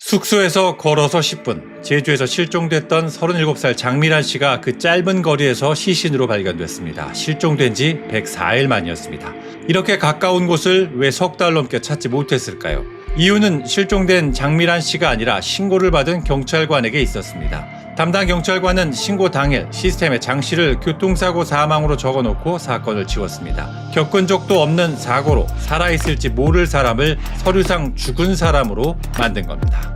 숙소에서 걸어서 10분, 제주에서 실종됐던 37살 장미란 씨가 그 짧은 거리에서 시신으로 발견됐습니다. 실종된 지 104일 만이었습니다. 이렇게 가까운 곳을 왜 석 달 넘게 찾지 못했을까요? 이유는 실종된 장미란 씨가 아니라 신고를 받은 경찰관에게 있었습니다. 담당 경찰관은 신고 당일 시스템에 장 씨를 교통사고 사망으로 적어놓고 사건을 지웠습니다. 겪은 적도 없는 사고로 살아있을지 모를 사람을 서류상 죽은 사람으로 만든 겁니다.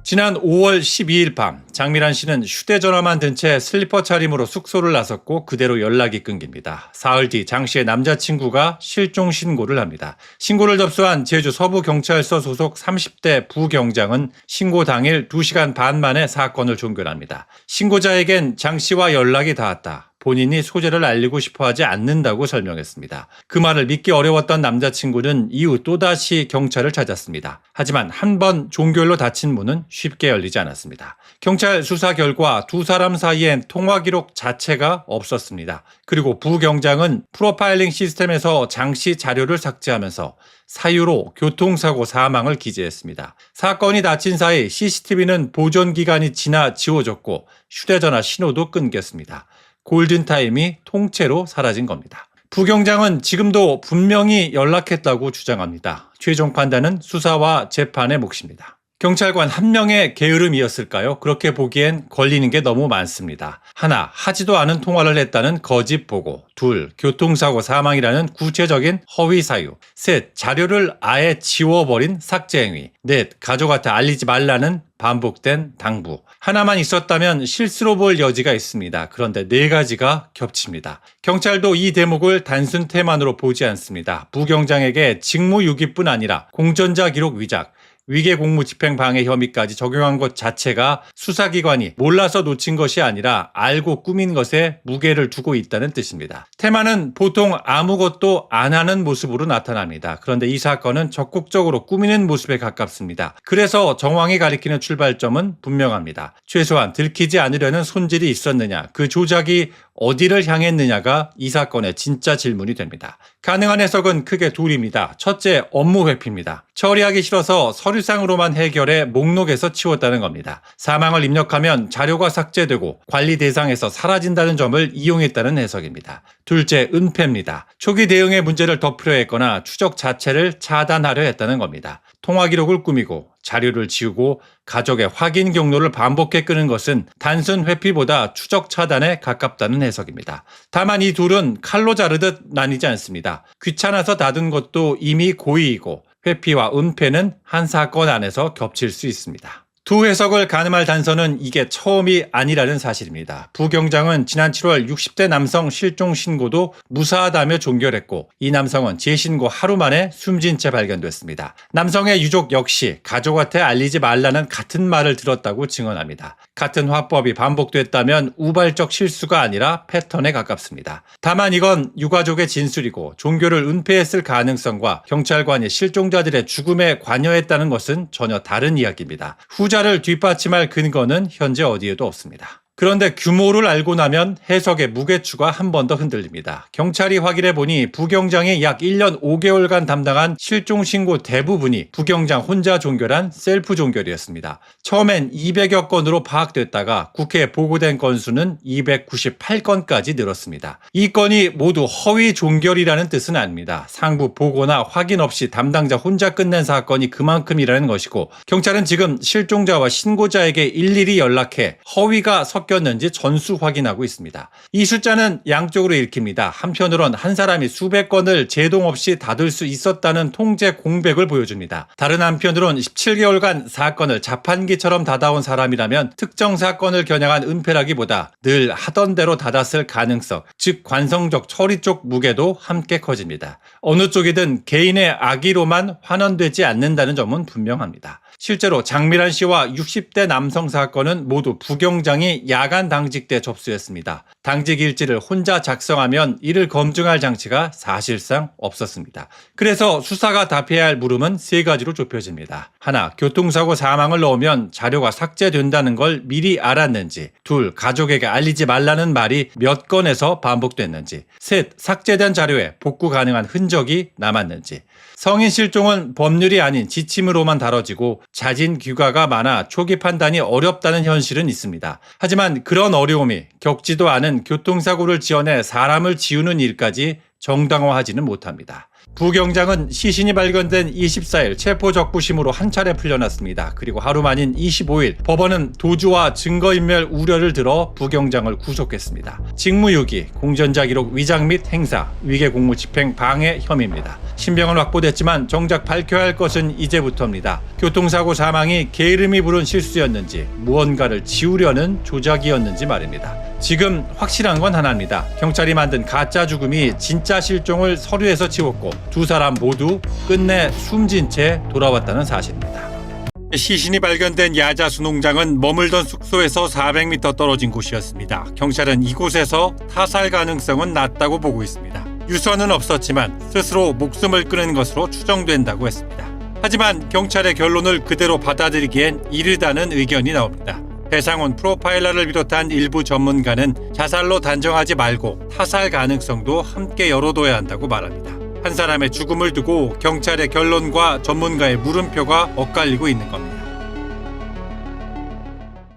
지난 5월 12일 밤 장미란 씨는 휴대전화만 든 채 슬리퍼 차림으로 숙소를 나섰고 그대로 연락이 끊깁니다. 사흘 뒤 장 씨의 남자친구가 실종 신고를 합니다. 신고를 접수한 제주 서부경찰서 소속 30대 부경장은 신고 당일 2시간 반 만에 사건을 종결합니다. 신고자에겐 장 씨와 연락이 닿았다. 본인이 소재를 알리고 싶어하지 않는다고 설명했습니다. 그 말을 믿기 어려웠던 남자친구는 이후 또다시 경찰을 찾았습니다. 하지만 한 번 종결로 닫힌 문은 쉽게 열리지 않았습니다. 경찰 수사 결과 두 사람 사이엔 통화 기록 자체가 없었습니다. 그리고 부경장은 프로파일링 시스템에서 장 씨 자료를 삭제하면서 사유로 교통사고 사망을 기재했습니다. 사건이 닫힌 사이 CCTV는 보존 기간이 지나 지워졌고 휴대전화 신호도 끊겼습니다. 골든타임이 통째로 사라진 겁니다. 부경장은 지금도 분명히 연락했다고 주장합니다. 최종 판단은 수사와 재판의 몫입니다. 경찰관 한 명의 게으름이었을까요? 그렇게 보기엔 걸리는 게 너무 많습니다. 하나, 하지도 않은 통화를 했다는 거짓 보고. 둘, 교통사고 사망이라는 구체적인 허위 사유. 셋, 자료를 아예 지워버린 삭제 행위. 넷, 가족한테 알리지 말라는 반복된 당부. 하나만 있었다면 실수로 볼 여지가 있습니다. 그런데 네 가지가 겹칩니다. 경찰도 이 대목을 단순 태만으로 보지 않습니다. 부경장에게 직무유기뿐 아니라 공전자 기록 위작, 위계 공무 집행 방해 혐의까지 적용한 것 자체가 수사기관이 몰라서 놓친 것이 아니라 알고 꾸민 것에 무게를 두고 있다는 뜻입니다. 태만은 보통 아무것도 안 하는 모습으로 나타납니다. 그런데 이 사건은 적극적으로 꾸미는 모습에 가깝습니다. 그래서 정황이 가리키는 출발점은 분명합니다. 최소한 들키지 않으려는 손질이 있었느냐, 그 조작이 어디를 향했느냐가 이 사건의 진짜 질문이 됩니다. 가능한 해석은 크게 둘입니다. 첫째, 업무 회피입니다. 처리하기 싫어서 서류상으로만 해결해 목록에서 치웠다는 겁니다. 사망을 입력하면 자료가 삭제되고 관리 대상에서 사라진다는 점을 이용했다는 해석입니다. 둘째, 은폐입니다. 초기 대응의 문제를 덮으려 했거나 추적 자체를 차단하려 했다는 겁니다. 통화 기록을 꾸미고 자료를 지우고 가족의 확인 경로를 반복해 끄는 것은 단순 회피보다 추적 차단에 가깝다는 해석입니다. 다만 이 둘은 칼로 자르듯 나뉘지 않습니다. 귀찮아서 닫은 것도 이미 고의이고 회피와 은폐는 한 사건 안에서 겹칠 수 있습니다. 두 해석을 가늠할 단서는 이게 처음이 아니라는 사실입니다. 부경장은 지난 7월 60대 남성 실종 신고도 무사하다며 종결했고 이 남성은 재신고 하루 만에 숨진 채 발견됐습니다. 남성의 유족 역시 가족한테 알리지 말라는 같은 말을 들었다고 증언합니다. 같은 화법이 반복됐다면 우발적 실수가 아니라 패턴에 가깝습니다. 다만 이건 유가족의 진술이고 종교를 은폐했을 가능성과 경찰관이 실종자들의 죽음에 관여했다는 것은 전혀 다른 이야기입니다. 후자를 뒷받침할 근거는 현재 어디에도 없습니다. 그런데 규모를 알고 나면 해석의 무게추가 한 번 더 흔들립니다. 경찰이 확인해보니 부경장이 약 1년 5개월간 담당한 실종신고 대부분이 부경장 혼자 종결한 셀프 종결이었습니다. 처음엔 200여 건으로 파악됐다가 국회에 보고된 건수는 298건까지 늘었습니다. 이 건이 모두 허위 종결이라는 뜻은 아닙니다. 상부 보고나 확인 없이 담당자 혼자 끝낸 사건이 그만큼이라는 것이고 경찰은 지금 실종자와 신고자에게 일일이 연락해 허위가 섞였는지 전수 확인하고 있습니다. 이 숫자는 양쪽으로 읽힙니다. 한편으론 한 사람이 수백 건을 제동 없이 닫을 수 있었다는 통제 공백을 보여줍니다. 다른 한편으론 17개월간 사건을 자판기처럼 닫아온 사람이라면 특정 사건을 겨냥한 은폐라기보다 늘 하던 대로 닫았을 가능성, 즉 관성적 처리 쪽 무게도 함께 커집니다. 어느 쪽이든 개인의 악의로만 환원되지 않는다는 점은 분명합니다. 실제로 장미란 씨와 60대 남성 사건은 모두 부경장이 야간 당직 때 접수했습니다. 당직 일지를 혼자 작성하면 이를 검증할 장치가 사실상 없었습니다. 그래서 수사가 답해야 할 물음은 세 가지로 좁혀집니다. 하나, 교통사고 사망을 넣으면 자료가 삭제된다는 걸 미리 알았는지. 둘, 가족에게 알리지 말라는 말이 몇 건에서 반복됐는지. 셋, 삭제된 자료에 복구 가능한 흔적이 남았는지. 성인 실종은 법률이 아닌 지침으로만 다뤄지고 자진 귀가가 많아 초기 판단이 어렵다는 현실은 있습니다. 하지만 그런 어려움이 겪지도 않은 교통사고를 지어내 사람을 지우는 일까지 정당화하지는 못합니다. 부 경장은 시신이 발견된 24일 체포적부심으로 한 차례 풀려났습니다. 그리고 하루 만인 25일 법원은 도주와 증거인멸 우려를 들어 부 경장을 구속했습니다. 직무유기, 공전자 기록 위장 및 행사, 위계 공무집행 방해 혐의입니다. 신병은 확보됐지만 정작 밝혀야 할 것은 이제부터입니다. 교통사고 사망이 게으름이 부른 실수였는지 무언가를 지우려는 조작이었는지 말입니다. 지금 확실한 건 하나입니다. 경찰이 만든 가짜 죽음이 진짜 실종을 서류에서 지웠고 두 사람 모두 끝내 숨진 채 돌아왔다는 사실입니다. 시신이 발견된 야자수 농장은 머물던 숙소에서 400m 떨어진 곳이었습니다. 경찰은 이곳에서 타살 가능성은 낮다고 보고 있습니다. 유서는 없었지만 스스로 목숨을 끊은 것으로 추정된다고 했습니다. 하지만 경찰의 결론을 그대로 받아들이기엔 이르다는 의견이 나옵니다. 배상훈 프로파일러를 비롯한 일부 전문가는 자살로 단정하지 말고 타살 가능성도 함께 열어둬야 한다고 말합니다. 한 사람의 죽음을 두고 경찰의 결론과 전문가의 물음표가 엇갈리고 있는 겁니다.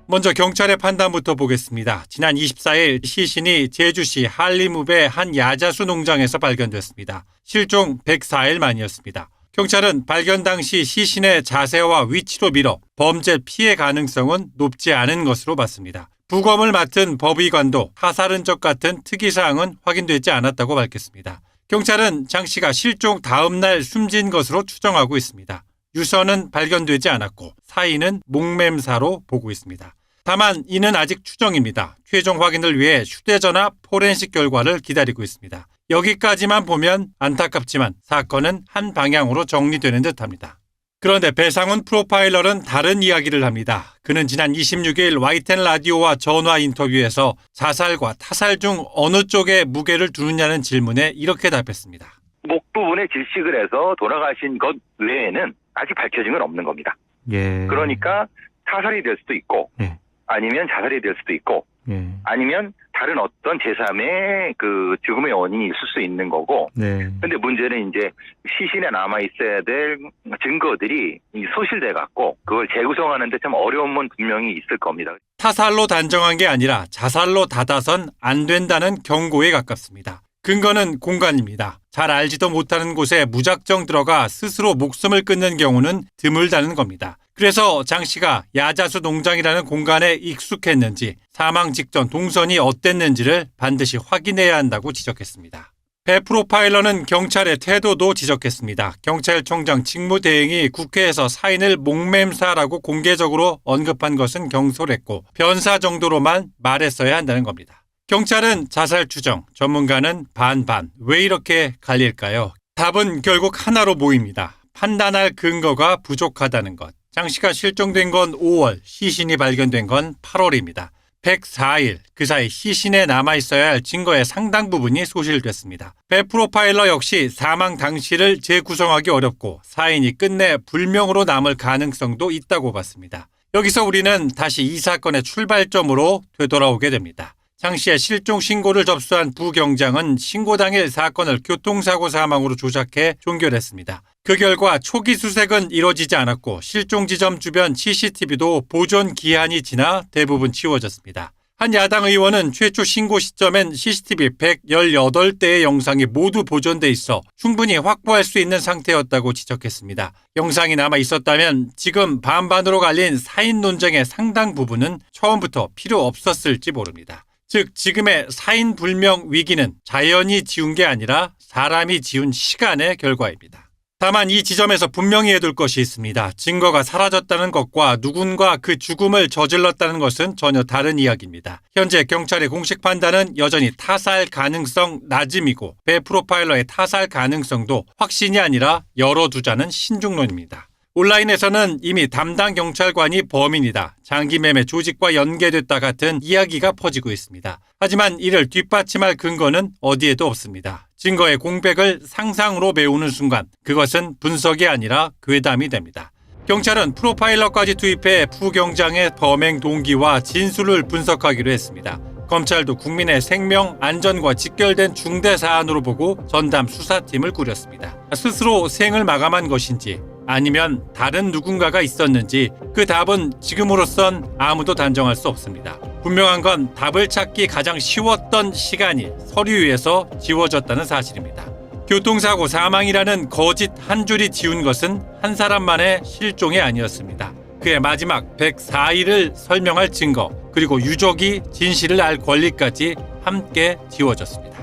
먼저 경찰의 판단부터 보겠습니다. 지난 24일 시신이 제주시 한림읍의 한 야자수 농장에서 발견됐습니다. 실종 104일 만이었습니다. 경찰은 발견 당시 시신의 자세와 위치로 미뤄 범죄 피해 가능성은 높지 않은 것으로 봤습니다. 부검을 맡은 법의관도 타살 흔적 같은 특이사항은 확인되지 않았다고 밝혔습니다. 경찰은 장 씨가 실종 다음 날 숨진 것으로 추정하고 있습니다. 유서는 발견되지 않았고 사인은 목매사로 보고 있습니다. 다만 이는 아직 추정입니다. 최종 확인을 위해 휴대전화 포렌식 결과를 기다리고 있습니다. 여기까지만 보면 안타깝지만 사건은 한 방향으로 정리되는 듯합니다. 그런데 배상훈 프로파일러는 다른 이야기를 합니다. 그는 지난 26일 YTN 라디오와 전화 인터뷰에서 자살과 타살 중 어느 쪽에 무게를 두느냐는 질문에 이렇게 답했습니다. 목 부분에 질식을 해서 돌아가신 것 외에는 아직 밝혀진 건 없는 겁니다. 예. 그러니까 타살이 될 수도 있고 예. 아니면 자살이 될 수도 있고 예. 아니면 다른 어떤 제3의 그 죽음의 원인이 있을 수 있는 거고. 네. 근데 문제는 이제 시신에 남아 있어야 될 증거들이 소실돼 갖고 그걸 재구성하는데 참 어려움은 분명히 있을 겁니다. 타살로 단정한 게 아니라 자살로 닫아선 안 된다는 경고에 가깝습니다. 근거는 공간입니다. 잘 알지도 못하는 곳에 무작정 들어가 스스로 목숨을 끊는 경우는 드물다는 겁니다. 그래서 장 씨가 야자수 농장이라는 공간에 익숙했는지 사망 직전 동선이 어땠는지를 반드시 확인해야 한다고 지적했습니다. 배 프로파일러는 경찰의 태도도 지적했습니다. 경찰청장 직무대행이 국회에서 사인을 목매사라고 공개적으로 언급한 것은 경솔했고 변사 정도로만 말했어야 한다는 겁니다. 경찰은 자살 추정, 전문가는 반반. 왜 이렇게 갈릴까요? 답은 결국 하나로 모입니다. 판단할 근거가 부족하다는 것. 장 씨가 실종된 건 5월, 시신이 발견된 건 8월입니다. 104일, 그 사이 시신에 남아있어야 할 증거의 상당 부분이 소실됐습니다. 배 프로파일러 역시 사망 당시를 재구성하기 어렵고 사인이 끝내 불명으로 남을 가능성도 있다고 봤습니다. 여기서 우리는 다시 이 사건의 출발점으로 되돌아오게 됩니다. 장 씨의 실종 신고를 접수한 부경장은 신고 당일 사건을 교통사고 사망으로 조작해 종결했습니다. 그 결과 초기 수색은 이뤄지지 않았고 실종 지점 주변 CCTV도 보존 기한이 지나 대부분 치워졌습니다. 한 야당 의원은 최초 신고 시점엔 CCTV 118대의 영상이 모두 보존돼 있어 충분히 확보할 수 있는 상태였다고 지적했습니다. 영상이 남아 있었다면 지금 반반으로 갈린 사인 논쟁의 상당 부분은 처음부터 필요 없었을지 모릅니다. 즉 지금의 사인 불명 위기는 자연이 지운 게 아니라 사람이 지운 시간의 결과입니다. 다만 이 지점에서 분명히 해둘 것이 있습니다. 증거가 사라졌다는 것과 누군가 그 죽음을 저질렀다는 것은 전혀 다른 이야기입니다. 현재 경찰의 공식 판단은 여전히 타살 가능성 낮음이고 배 프로파일러의 타살 가능성도 확신이 아니라 열어두자는 신중론입니다. 온라인에서는 이미 담당 경찰관이 범인이다, 장기 매매 조직과 연계됐다 같은 이야기가 퍼지고 있습니다. 하지만 이를 뒷받침할 근거는 어디에도 없습니다. 증거의 공백을 상상으로 메우는 순간 그것은 분석이 아니라 괴담이 됩니다. 경찰은 프로파일러까지 투입해 부경장의 범행 동기와 진술을 분석하기로 했습니다. 검찰도 국민의 생명 안전과 직결된 중대 사안으로 보고 전담 수사팀을 꾸렸습니다. 스스로 생을 마감한 것인지 아니면 다른 누군가가 있었는지 그 답은 지금으로선 아무도 단정할 수 없습니다. 분명한 건 답을 찾기 가장 쉬웠던 시간이 서류 위에서 지워졌다는 사실입니다. 교통사고 사망이라는 거짓 한 줄이 지운 것은 한 사람만의 실종이 아니었습니다. 그의 마지막 104일을 설명할 증거, 그리고 유족이 진실을 알 권리까지 함께 지워졌습니다.